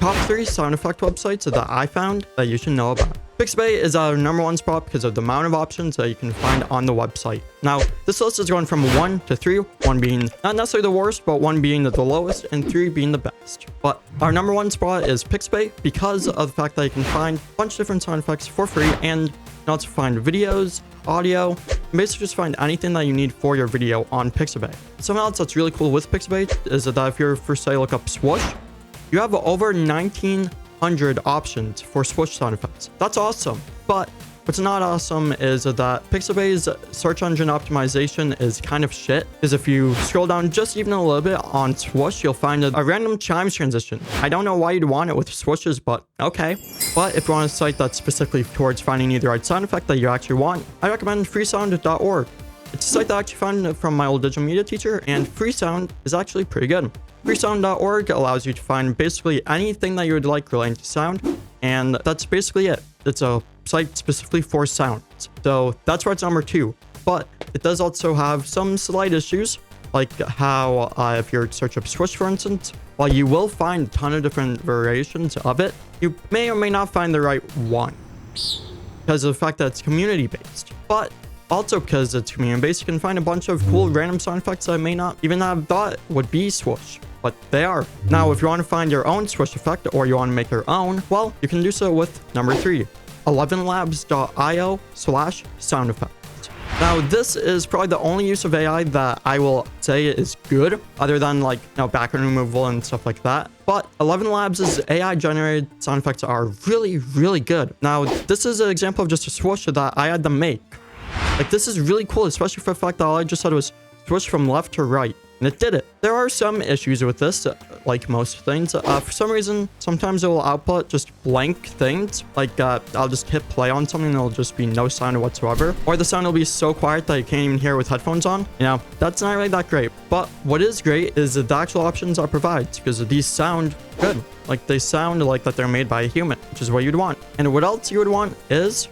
top 3 sound effect websites that I found that you should know about. Pixabay is our #1 spot because of the amount of options that you can find on the website. Now, this list is going from 1 to 3, 1 being not necessarily the worst, but 1 being the lowest, and 3 being the best. But our #1 spot is Pixabay because of the fact that you can find a bunch of different sound effects for free, and you can also find videos, audio, and basically just find anything that you need for your video on Pixabay. Something else that's really cool with Pixabay is that if you're first say look up swoosh, you have over 1900 options for swoosh sound effects. That's awesome. But what's not awesome is that Pixabay's search engine optimization is kind of shit. Because if you scroll down just even a little bit on swoosh, you'll find a random chimes transition. I don't know why you'd want it with swooshes, but okay. But if you want a site that's specifically towards finding the right sound effect that you actually want, I recommend freesound.org. It's a site that I actually found from my old digital media teacher, and Freesound is actually pretty good. Freesound.org allows you to find basically anything that you would like relating to sound, and that's basically it. It's a site specifically for sound. So that's why it's #2. But it does also have some slight issues, like how if you're search up swoosh, for instance, while you will find a ton of different variations of it, you may or may not find the right one because of the fact that it's community-based. But also because it's community-based, you can find a bunch of cool random sound effects that I may not even have thought would be swoosh, but they are. Now, if you want to find your own swoosh effect or you want to make your own, well, you can do so with #3, 11labs.io/sound effect. Now, this is probably the only use of AI that I will say is good, other than like, background removal and stuff like that. But 11 Labs' AI-generated sound effects are really, really good. Now, this is an example of just a swoosh that I had to make. Like, this is really cool, especially for the fact that all I just said was swoosh from left to right. And it did it. There are some issues with this, like most things. For some reason, sometimes it will output just blank things. Like, I'll just hit play on something and there'll just be no sound whatsoever. Or the sound will be so quiet that you can't even hear it with headphones on. That's not really that great. But what is great is the actual options it provides, because these sound good. Like, they sound like that they're made by a human, which is what you'd want. And what else you would want is